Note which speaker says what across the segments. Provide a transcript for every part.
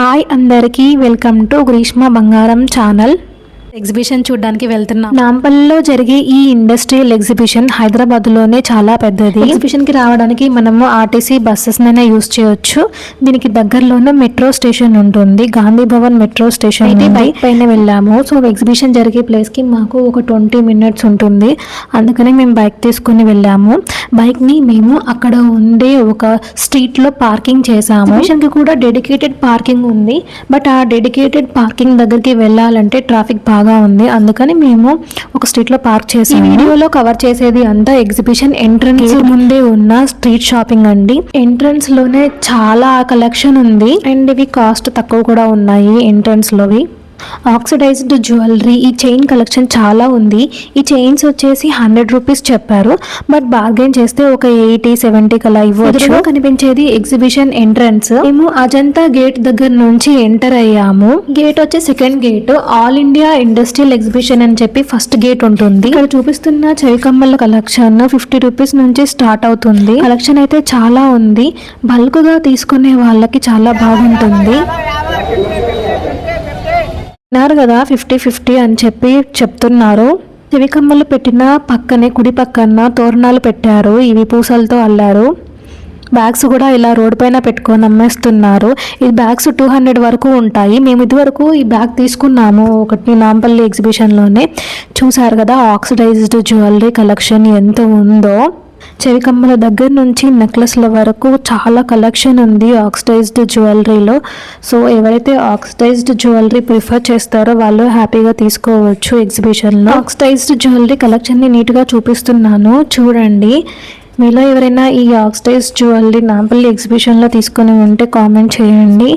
Speaker 1: Hi అందరికీ welcome to Greeshma బంగారం channel. Exhibition చూడడానికి వెళ్తున్నాం. నాంపల్లిలో జరిగే ఈ ఇండస్ట్రియల్ ఎగ్జిబిషన్ హైదరాబాద్ లోనే చాలా పెద్దది. ఎగ్జిబిషన్ కి రావడానికి మనము ఆర్టీసీ బస్సెస్ నైనా యూజ్ చేయొచ్చు. దీనికి దగ్గరలోనే మెట్రో స్టేషన్ ఉంటుంది, గాంధీ భవన్ మెట్రో స్టేషన్. అయితే బైక్ పైన వెళ్ళాము. సో ఎగ్జిబిషన్ జరిగే ప్లేస్ కి మాకు ఒక 20 minutes ఉంటుంది, అందుకని మేము బైక్ తీసుకుని వెళ్ళాము. బైక్ ని మేము అక్కడ ఉండే ఒక స్ట్రీట్ లో పార్కింగ్ చేసాము. ఎగ్జిబిషన్ కి కూడా డెడికేటెడ్ పార్కింగ్ ఉంది, బట్ ఆ డెడికేటెడ్ పార్కింగ్ దగ్గరికి వెళ్ళాలంటే ట్రాఫిక్ బాగా ఉంది, అందుకని మేము ఒక స్ట్రీట్ లో పార్క్ చేసాము. ఈ వీడియోలో కవర్ చేసేది అంతా ఎగ్జిబిషన్ ఎంట్రన్స్ ముందే ఉన్న స్ట్రీట్ షాపింగ్ అండి. ఎంట్రన్స్ లోనే చాలా కలెక్షన్ ఉంది అండ్ ఇవి కాస్ట్ తక్కువ కూడా ఉన్నాయి. ఎంట్రన్స్ లోవి ఆక్సిడైజ్డ్ జ్యువెలరీ, ఈ చైన్ కలెక్షన్ చాలా ఉంది. ఈ చైన్స్ వచ్చేసి 100 రూపీస్ చెప్పారు, బట్ బార్గెన్ చేస్తే ఒక 80-70 కలా ఇవ్వచ్చు. కనిపించేది ఎగ్జిబిషన్ ఎంట్రన్స్. మేము అజంతా గేట్ దగ్గర నుంచి ఎంటర్ అయ్యాము. గేట్ వచ్చే second gate all India industrial exhibition అని చెప్పి ఫస్ట్ గేట్ ఉంటుంది. ఇక్కడ చూపిస్తున్న చెవికమ్మల కలెక్షన్ 50 రూపీస్ నుంచి స్టార్ట్ అవుతుంది. కలెక్షన్ అయితే చాలా ఉంది, బల్క్ గా తీసుకునే వాళ్ళకి చాలా బాగుంటుంది. విన్నారు కదా 50-50 అని చెప్పి చెప్తున్నారు. చెవికమ్మలు పెట్టిన పక్కనే కుడి పక్కన తోరణాలు పెట్టారు, ఇవి పూసలతో అల్లారు. బ్యాగ్స్ కూడా ఇలా రోడ్ పైన పెట్టుకొని అమ్మేస్తున్నారు. ఈ బ్యాగ్స్ 200 వరకు ఉంటాయి. మేము ఇదివరకు ఈ బ్యాగ్ తీసుకున్నాము ఒకటి నాంపల్లి ఎగ్జిబిషన్లోనే. చూసారు కదా ఆక్సిడైజ్డ్ జ్యువెలరీ కలెక్షన్ ఎంత ఉందో. చెవికమ్మల దగ్గర నుంచి నెక్లెస్ల వరకు చాలా కలెక్షన్ ఉంది ఆక్సిడైజ్డ్ జ్యువెలరీలో. సో ఎవరైతే ఆక్సిడైజ్డ్ జ్యువెలరీ ప్రిఫర్ చేస్తారో వాళ్ళు హ్యాపీగా తీసుకోవచ్చు ఎగ్జిబిషన్లో. ఆక్సిడైజ్డ్ జ్యువెలరీ కలెక్షన్ని నీట్గా చూపిస్తున్నాను, చూడండి. మీలో ఎవరైనా ఈ ఆక్సిడైజ్డ్ జ్యువెలరీ నాంపల్లి ఎగ్జిబిషన్లో తీసుకొని ఉంటే కామెంట్ చేయండి.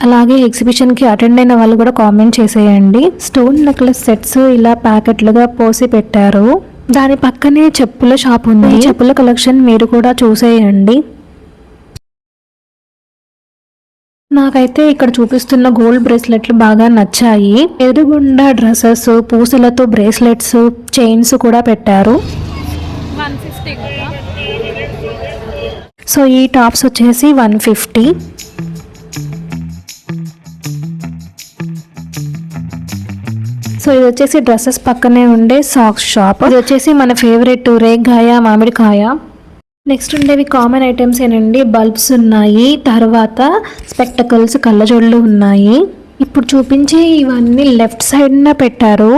Speaker 1: అలాగే ఎగ్జిబిషన్కి అటెండ్ అయిన వాళ్ళు కూడా కామెంట్ చేసేయండి. స్టోన్ నెక్లెస్ సెట్స్ ఇలా ప్యాకెట్లుగా పోసి పెట్టారు. దాని పక్కనే చెప్పుల షాప్ ఉంది. చెప్పుల కలెక్షన్ మీరు కూడా చూసేయండి. నాకైతే ఇక్కడ చూపిస్తున్న గోల్డ్ బ్రేస్లెట్లు బాగా నచ్చాయి. ఎదురుగుండా డ్రెస్సెస్, పూసలతో బ్రేస్లెట్స్, చైన్స్ కూడా పెట్టారు. సో ఈ టాప్స్ వచ్చేసి 150. సో ఇది వచ్చేసి డ్రెస్సెస్ పక్కనే ఉండే సాక్స్ షాప్. ఇది వచ్చేసి మన ఫేవరెట్ రేగ్గాయ, మామిడికాయ. నెక్స్ట్ ఉండేవి కామన్ ఐటమ్స్ ఏనండి. బల్బ్స్ ఉన్నాయి, తర్వాత స్పెక్టకల్స్, కళ్ళజోళ్ళు ఉన్నాయి. ఇప్పుడు చూపించే ఇవన్నీ లెఫ్ట్ సైడ్న పెట్టారు,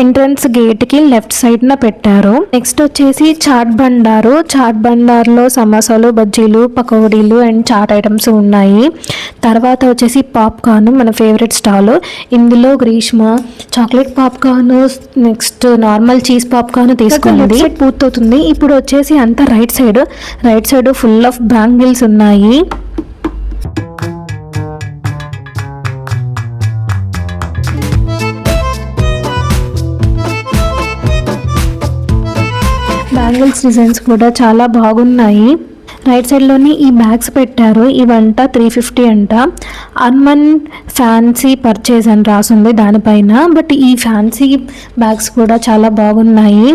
Speaker 1: ఎంట్రన్స్ గేట్ కి లెఫ్ట్ సైడ్ న పెట్టారు. నెక్స్ట్ వచ్చేసి చాట్ బండారు. చాట్ బండార్లో సమోసాలు, బజ్జీలు, పకోడీలు అండ్ చాట్ ఐటమ్స్ ఉన్నాయి. తర్వాత వచ్చేసి పాప్కార్న్, మన ఫేవరెట్ స్టాల్. ఇందులో Greeshma chocolate popcorn, next normal cheese popcorn తీసుకుంది. పూర్తవుతుంది. ఇప్పుడు వచ్చేసి అంతా right side full of bangles ఉన్నాయి. బ్యాంగిల్స్ డిజైన్స్ కూడా చాలా బాగున్నాయి. రైట్ సైడ్లోని ఈ బ్యాగ్స్ పెట్టారు. ఇవంట 350 అంట. అర్మన్ ఫ్యాన్సీ పర్చేజ్ అని రాసింది దానిపైన, బట్ ఈ ఫ్యాన్సీ బ్యాగ్స్ కూడా చాలా బాగున్నాయి.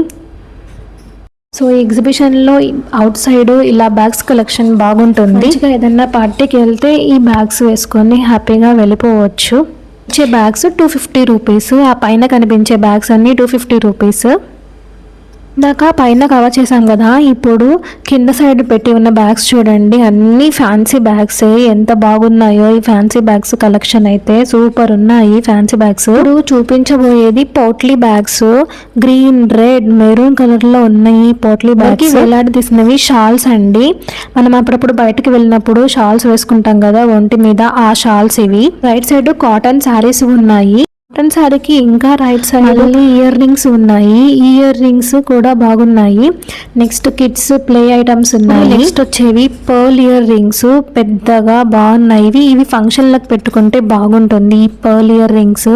Speaker 1: సో ఈ ఎగ్జిబిషన్లో అవుట్ సైడ్ ఇలా బ్యాగ్స్ కలెక్షన్ బాగుంటుంది. మంచిగా ఏదన్నా పార్టీకి వెళ్తే ఈ బ్యాగ్స్ వేసుకొని హ్యాపీగా వెళ్ళిపోవచ్చు. వచ్చే బ్యాగ్స్ 250 రూపీస్. ఆ పైన కనిపించే బ్యాగ్స్ అన్నీ 250 రూపీస్. ఇందాక పైన కవర్ చేసాం కదా, ఇప్పుడు కింద సైడ్ పెట్టి ఉన్న బ్యాగ్స్ చూడండి, అన్ని ఫ్యాన్సీ బ్యాగ్సే. ఎంత బాగున్నాయో ఈ ఫ్యాన్సీ బ్యాగ్స్ కలెక్షన్ అయితే సూపర్ ఉన్నాయి. ఫ్యాన్సీ బ్యాగ్స్ ఇప్పుడు చూపించబోయేది పోట్లీ bags. Green, red, maroon colour లో ఉన్నాయి పోట్లీ బ్యాగ్స్. వేలాడి తీసినవి షాల్స్ అండి. మనం అప్పుడప్పుడు బయటకు వెళ్ళినప్పుడు షాల్స్ వేసుకుంటాం కదా ఒంటి మీద, ఆ షాల్స్ ఇవి. రైట్ సైడ్ కాటన్ శారీస్ ఉన్నాయి. కాటన్ శారీకి ఇంకా రైట్ సైడ్ ఇయర్ రింగ్స్ ఉన్నాయి. ఇయర్ రింగ్స్ కూడా బాగున్నాయి. నెక్స్ట్ కిడ్స్ ప్లే ఐటమ్స్ ఉన్నాయి. నెక్స్ట్ వచ్చేవి పర్ల్ ఇయర్ రింగ్స్, పెద్దగా బాగున్నాయి. ఇవి ఫంక్షన్లకు పెట్టుకుంటే బాగుంటుంది ఈ పర్ల్ ఇయర్ రింగ్స్.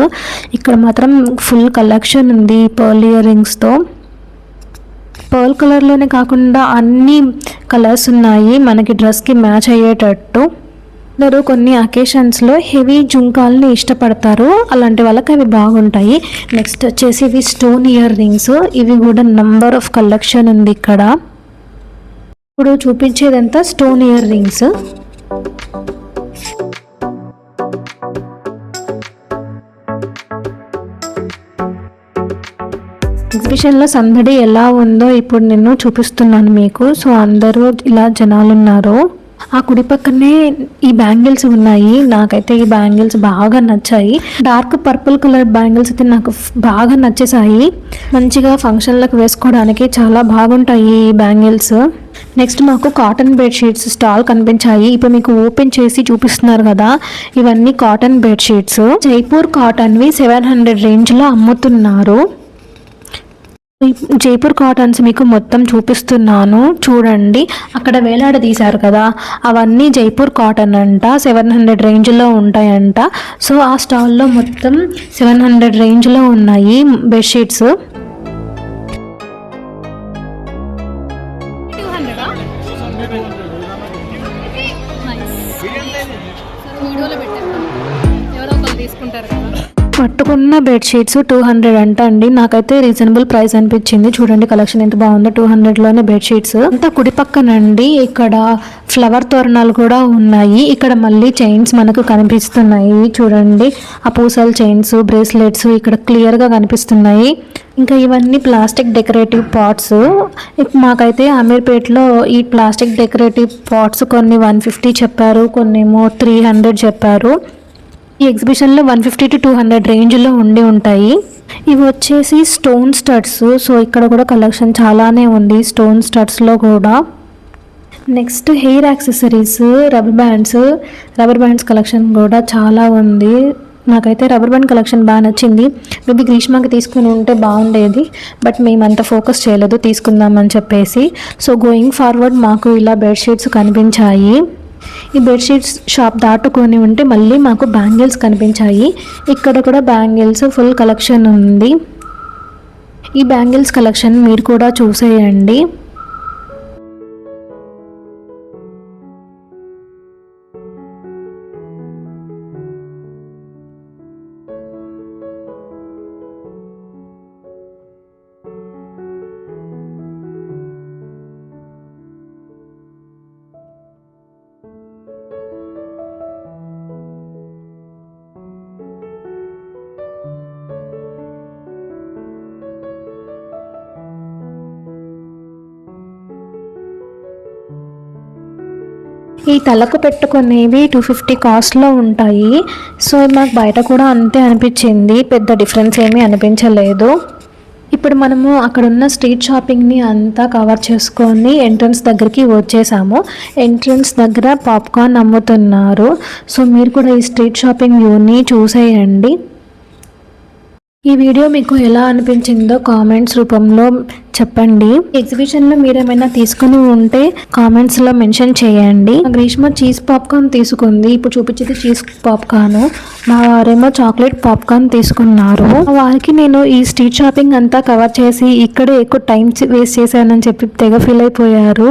Speaker 1: ఇక్కడ మాత్రం ఫుల్ కలెక్షన్ ఉంది పర్ల్ ఇయర్ రింగ్స్ తో. పర్ల్ కలర్లోనే కాకుండా అన్ని కలర్స్ ఉన్నాయి మనకి డ్రెస్కి మ్యాచ్ అయ్యేటట్టు. అందరూ కొన్ని అకేషన్స్లో హెవీ జుంకాల్ని ఇష్టపడతారు, అలాంటి వాళ్ళకి అవి బాగుంటాయి. నెక్స్ట్ వచ్చేసి ఇవి స్టోన్ ఇయర్ రింగ్స్. ఇవి కూడా నంబర్ ఆఫ్ కలెక్షన్ ఉంది ఇక్కడ. ఇప్పుడు చూపించేదంతా స్టోన్ ఇయర్ రింగ్స్. ఎగ్జిబిషన్లో సందడి ఎలా ఉందో ఇప్పుడు నేను చూపిస్తున్నాను మీకు. సో అందరూ ఇలా జనాలు ఉన్నారు. ఆ కుడి పక్కనే ఈ బ్యాంగిల్స్ ఉన్నాయి. నాకైతే ఈ బ్యాంగిల్స్ బాగా నచ్చాయి. డార్క్ పర్పుల్ కలర్ బ్యాంగిల్స్ అయితే నాకు బాగా నచ్చేసాయి. మంచిగా ఫంక్షన్లకు వేసుకోవడానికి చాలా బాగుంటాయి ఈ బ్యాంగిల్స్. నెక్స్ట్ మాకు కాటన్ బెడ్షీట్స్ స్టాల్ కనిపించాయి. ఇప్పుడు మీకు ఓపెన్ చేసి చూపిస్తున్నారు కదా, ఇవన్నీ కాటన్ బెడ్షీట్స్. జైపూర్ కాటన్వి 700 రేంజ్లో అమ్ముతున్నారు. జైపూర్ కాటన్స్ మీకు మొత్తం చూపిస్తున్నాను చూడండి. అక్కడ వేలాడదీశారు కదా, అవన్నీ జైపూర్ కాటన్ అంట. 700 రేంజ్లో ఉంటాయంట. సో ఆ స్టాల్లో మొత్తం 700 రేంజ్లో ఉన్నాయి బెడ్షీట్స్. పట్టుకున్న బెడ్షీట్స్ 200 అంట అండి. నాకైతే రీజనబుల్ ప్రైస్ అనిపించింది. చూడండి కలెక్షన్ ఎంత బాగుందో. 200లోనే బెడ్షీట్స్. అంతా కుడి పక్కనండి ఇక్కడ ఫ్లవర్ తోరణాలు కూడా ఉన్నాయి. ఇక్కడ మళ్ళీ చైన్స్ మనకు కనిపిస్తున్నాయి. చూడండి ఆ పూసల చైన్స్, బ్రేస్లెట్స్ ఇక్కడ క్లియర్గా కనిపిస్తున్నాయి. ఇంకా ఇవన్నీ ప్లాస్టిక్ డెకరేటివ్ పాట్స్. మాకైతే అమీర్పేటలో ఈ ప్లాస్టిక్ డెకరేటివ్ పాట్స్ కొన్ని 150 చెప్పారు, కొన్నేమో 300 చెప్పారు. ఈ ఎగ్జిబిషన్లో 150 to 200 రేంజ్లో ఉంటాయి. ఇవి వచ్చేసి స్టోన్ స్టడ్స్. సో ఇక్కడ కూడా కలెక్షన్ చాలానే ఉంది స్టోన్ స్టడ్స్లో కూడా. Next hair accessories, rubber bands collection కూడా చాలా ఉంది. నాకైతే రబ్బర్ బ్యాండ్ కలెక్షన్ బాగా నచ్చింది. మేబీ గ్రీష్మాకి తీసుకుని ఉంటే బాగుండేది, బట్ మేమంతా ఫోకస్ చేయలేదు తీసుకుందామని చెప్పేసి. సో గోయింగ్ ఫార్వర్డ్ మాకు ఇలా బెడ్షీట్స్ కనిపించాయి. ఈ బెడ్షీట్స్ షాప్ దాటుకొని ఉంటే మళ్ళీ మాకు బ్యాంగిల్స్ కనిపించాయి. ఇక్కడ కూడా బ్యాంగిల్స్ ఫుల్ కలెక్షన్ ఉంది. ఈ బ్యాంగిల్స్ కలెక్షన్ మీరు కూడా చూసేయండి. ఈ తలకు పెట్టుకునేవి 250 కాస్ట్లో ఉంటాయి. సో నాకు బయట కూడా అంతే అనిపించింది, పెద్ద డిఫరెన్స్ ఏమీ అనిపించలేదు. ఇప్పుడు మనము అక్కడ ఉన్న స్ట్రీట్ షాపింగ్ని అంతా కవర్ చేసుకొని ఎంట్రన్స్ దగ్గరికి వచ్చేసాము. ఎంట్రన్స్ దగ్గర పాప్కార్న్ అమ్ముతున్నారు. సో మీరు కూడా ఈ స్ట్రీట్ షాపింగ్ వ్యూని చూసేయండి. ఈ వీడియో మీకు ఎలా అనిపించిందో కామెంట్స్ రూపంలో చెప్పండి. ఎగ్జిబిషన్లో మీరేమైనా తీసుకుని ఉంటే కామెంట్స్లో మెన్షన్ చేయండి. గ్రీష్మ చీజ్ పాప్కార్న్ తీసుకుంది. ఇప్పుడు చూపించేది చీజ్ పాప్కార్న్. మా వారేమో చాక్లెట్ పాప్కార్న్ తీసుకున్నారు. వారికి నేను ఈ స్ట్రీట్ షాపింగ్ అంతా కవర్ చేసి ఇక్కడే ఎక్కువ టైం వేస్ట్ చేశానని చెప్పి తెగ ఫీల్ అయిపోయారు.